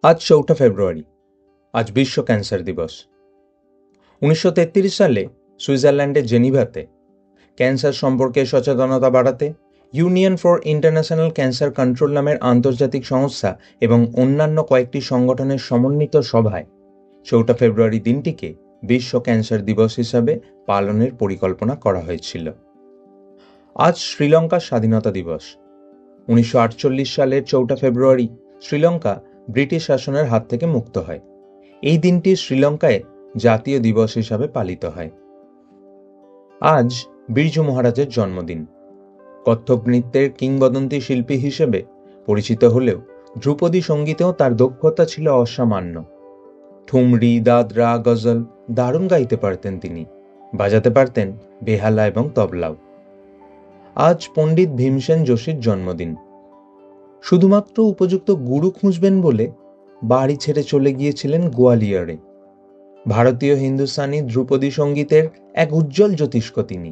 আজ ৪ঠা ফেব্রুয়ারি। আজ বিশ্ব ক্যান্সার দিবস। ১৯৩৩ সালে সুইজারল্যান্ডের জেনিভাতে ক্যান্সার সম্পর্কে সচেতনতা বাড়াতে union for international cancer control নামের আন্তর্জাতিক সংস্থা এবং অন্যান্য কয়েকটি সংগঠনের সমন্বিত সভায় ৪ঠা ফেব্রুয়ারি দিনটিকে বিশ্ব ক্যান্সার দিবস হিসাবে পালনের পরিকল্পনা করা হয়েছিল। আজ শ্রীলঙ্কার স্বাধীনতা দিবস। ১৯৪৮ সালের ৪ঠা ফেব্রুয়ারি শ্রীলঙ্কা ব্রিটিশ শাসনের হাত থেকে মুক্ত হয়। এই দিনটি শ্রীলঙ্কায় জাতীয় দিবস হিসাবে পালিত হয়। আজ বিরজু মহারাজের জন্মদিন। কত্থক নৃত্যের কিংবদন্তি শিল্পী হিসেবে পরিচিত হলেও ধ্রুপদী সঙ্গীতেও তার দক্ষতা ছিল অসামান্য। ঠুমরি, দাদরা, গজল দারুণ গাইতে পারতেন তিনি। বাজাতে পারতেন বেহালা এবং তবলাও। আজ পণ্ডিত ভীমসেন যোশীর জন্মদিন। শুধুমাত্র উপযুক্ত গুরু খুঁজবেন বলে বাড়ি ছেড়ে চলে গিয়েছিলেন গোয়ালিয়রে। ভারতীয় হিন্দুস্তানি ধ্রুপদী সঙ্গীতের এক উজ্জ্বল জ্যোতিষ্ক তিনি।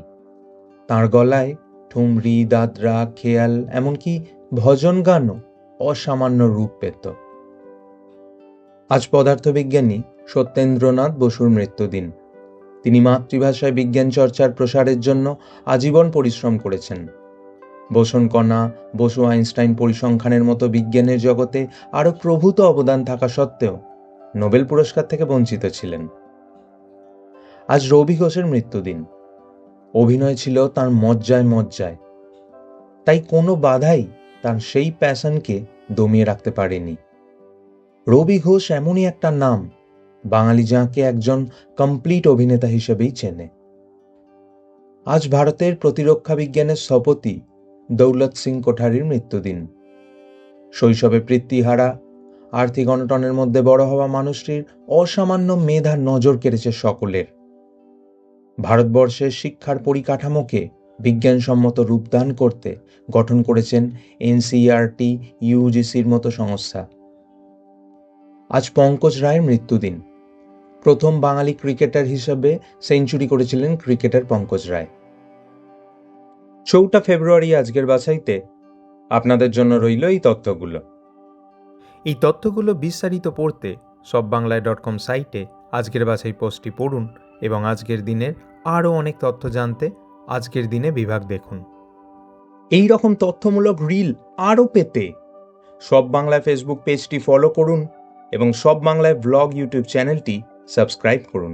তাঁর গলায় ঠুমরি, দাদরা, খেয়াল এমনকি ভজন গানও অসামান্য রূপ পেত। আজ পদার্থবিজ্ঞানী সত্যেন্দ্রনাথ বসুর মৃত্যুদিন। তিনি মাতৃভাষায় বিজ্ঞান চর্চার প্রসারের জন্য আজীবন পরিশ্রম করেছেন। বোসন কণা, বসু আইনস্টাইন পরিসংখ্যানের মতো বিজ্ঞানের জগতে আরও প্রভূত অবদান থাকা সত্ত্বেও নোবেল পুরস্কার থেকে বঞ্চিত ছিলেন। আজ রবি ঘোষের মৃত্যুদিন। অভিনয় ছিল তার মজ্জায় মজ্জায়, তাই কোনো বাধাই তার সেই প্যাশনকে দমিয়ে রাখতে পারেনি। রবি ঘোষ এমনই একটা নাম, বাঙালি যাঁকে একজন কমপ্লিট অভিনেতা হিসেবেই চেনে। আজ ভারতের প্রতিরক্ষা বিজ্ঞানের স্থপতি দৌলত সিং কোঠারির মৃত্যুদিন। শৈশবে পিতৃহারা, আর্থিক অনটনের মধ্যে বড় হওয়া মানুষটির অসামান্য মেধা নজর কেড়েছে সকলের। ভারতবর্ষের শিক্ষার পরিকাঠামোকে বিজ্ঞানসম্মত রূপদান করতে গঠন করেছেন এনসিইআরটি, ইউজিসির মতো সংস্থা। আজ পঙ্কজ রায়ের মৃত্যুদিন। প্রথম বাঙালি ক্রিকেটার হিসেবে সেঞ্চুরি করেছিলেন ক্রিকেটার পঙ্কজ রায়। ৪ঠা ফেব্রুয়ারি আজকের বাছাইতে আপনাদের জন্য রইল এই তথ্যগুলো। এই তথ্যগুলো বিস্তারিত পড়তে সববাংলায়.com সাইটে আজকের বাছাই পোস্টটি পড়ুন এবং আজকের দিনের আরও অনেক তথ্য জানতে আজকের দিনে বিভাগ দেখুন। এই রকম তথ্যমূলক রিল আরও পেতে সব বাংলা ফেসবুক পেজটি ফলো করুন এবং সব বাংলায় ব্লগ ইউটিউব চ্যানেলটি সাবস্ক্রাইব করুন।